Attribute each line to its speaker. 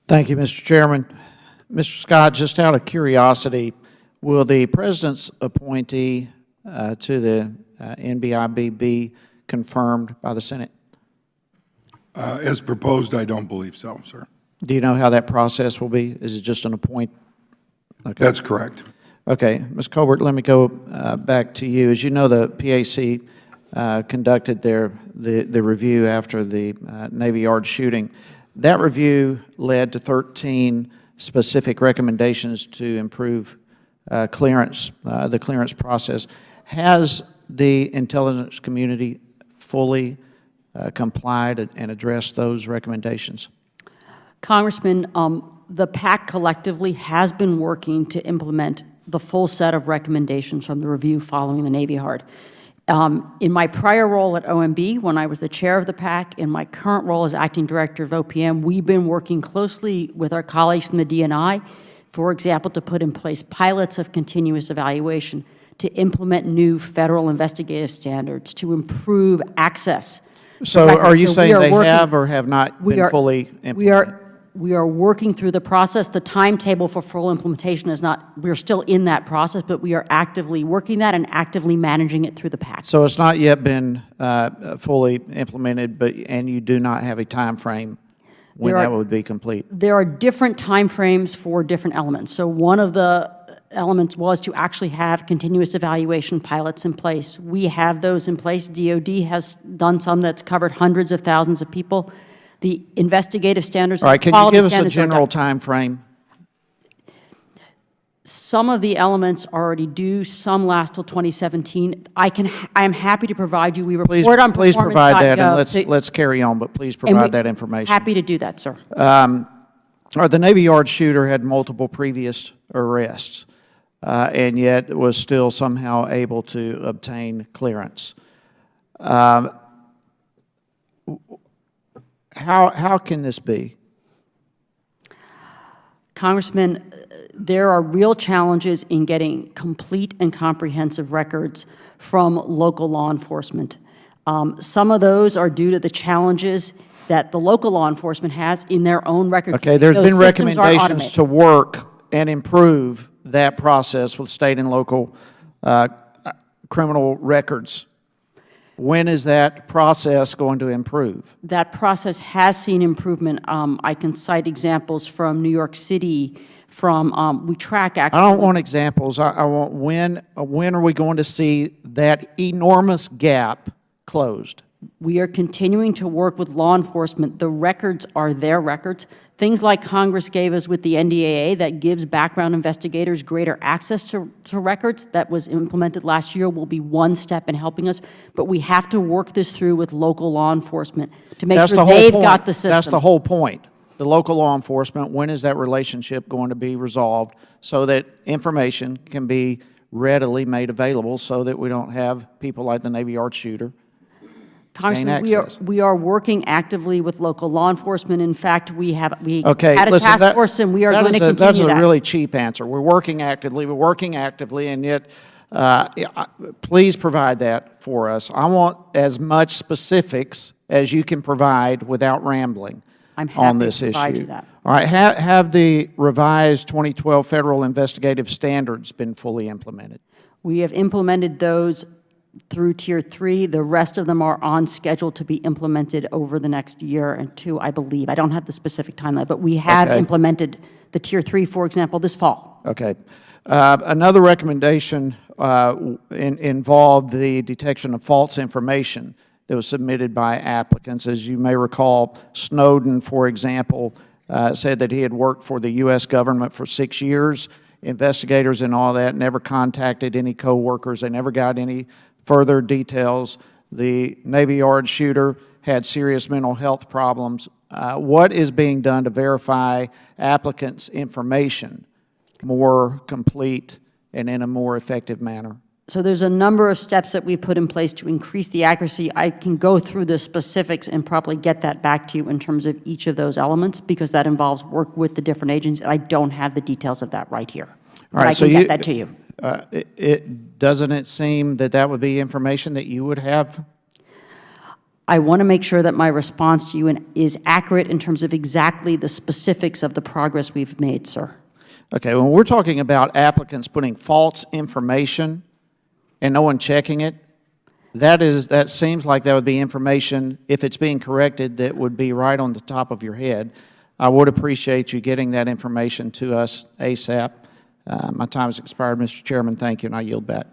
Speaker 1: Thank you, Mr. Chairman. Mr. Scott, just out of curiosity, will the President's appointee to the NBIB be confirmed by the Senate?
Speaker 2: As proposed, I don't believe so, sir.
Speaker 1: Do you know how that process will be? Is it just an appoint? Okay.
Speaker 2: That's correct.
Speaker 1: Okay. Ms. Colbert, let me go back to you. As you know, the PAC conducted the review after the Navy Yard shooting. That review led to 13 specific recommendations to improve clearance, the clearance process. Has the intelligence community fully complied and addressed those recommendations?
Speaker 3: Congressman, the PAC collectively has been working to implement the full set of recommendations from the review following the Navy Yard. In my prior role at OMB, when I was the chair of the PAC, in my current role as acting director of OPM, we've been working closely with our colleagues from the DNI, for example, to put in place pilots of continuous evaluation, to implement new federal investigative standards, to improve access.
Speaker 1: So are you saying they have or have not been fully implemented?
Speaker 3: We are working through the process. The timetable for full implementation is not, we're still in that process, but we are actively working that and actively managing it through the PAC.
Speaker 1: So it's not yet been fully implemented, and you do not have a time frame when that would be complete?
Speaker 3: There are different time frames for different elements. So one of the elements was to actually have continuous evaluation pilots in place. We have those in place. DOD has done some that's covered hundreds of thousands of people. The investigative standards.
Speaker 1: All right, can you give us a general time frame?
Speaker 3: Some of the elements are already due. Some last till 2017. I am happy to provide you. We report on
Speaker 1: please provide that, and let's carry on. But please provide that information.
Speaker 3: Happy to do that, sir.
Speaker 1: The Navy Yard shooter had multiple previous arrests, and yet was still somehow able to obtain clearance. How can this be?
Speaker 3: Congressman, there are real challenges in getting complete and comprehensive records from local law enforcement. Some of those are due to the challenges that the local law enforcement has in their own record.
Speaker 1: Okay, there's been recommendations to work and improve that process with state and local criminal records. When is that process going to improve?
Speaker 3: That process has seen improvement. I can cite examples from New York City, from, we track actually.
Speaker 1: I don't want examples. I want when are we going to see that enormous gap closed?
Speaker 3: We are continuing to work with law enforcement. The records are their records. Things like Congress gave us with the NDAA that gives background investigators greater access to records that was implemented last year will be one step in helping us. But we have to work this through with local law enforcement to make sure they've got the systems.
Speaker 1: That's the whole point. The local law enforcement, when is that relationship going to be resolved so that information can be readily made available so that we don't have people like the Navy Yard shooter?
Speaker 3: Congressman, we are working actively with local law enforcement. In fact, we had a task force, and we are going to continue that.
Speaker 1: That's a really cheap answer. We're working actively, and yet, please provide that for us. I want as much specifics as you can provide without rambling on this issue.
Speaker 3: I'm happy to provide you that.
Speaker 1: All right, have the revised 2012 federal investigative standards been fully implemented?
Speaker 3: We have implemented those through Tier 3. The rest of them are on schedule to be implemented over the next year and two, I believe. I don't have the specific timeline, but we have implemented the Tier 3, for example, this fall.
Speaker 1: Okay. Another recommendation involved the detection of false information that was submitted by applicants. As you may recall, Snowden, for example, said that he had worked for the U.S. government for 6 years. Investigators and all that never contacted any co-workers. They never got any further details. The Navy Yard shooter had serious mental health problems. What is being done to verify applicants' information more complete and in a more effective manner?
Speaker 3: So there's a number of steps that we've put in place to increase the accuracy. I can go through the specifics and probably get that back to you in terms of each of those elements, because that involves work with the different agencies. I don't have the details of that right here. But I can get that to you.
Speaker 1: Doesn't it seem that that would be information that you would have?
Speaker 3: I want to make sure that my response to you is accurate in terms of exactly the specifics of the progress we've made, sir.
Speaker 1: Okay, when we're talking about applicants putting false information and no one checking it, that seems like that would be information, if it's being corrected, that would be right on the top of your head. I would appreciate you getting that information to us ASAP. My time has expired, Mr. Chairman. Thank you, and I yield back.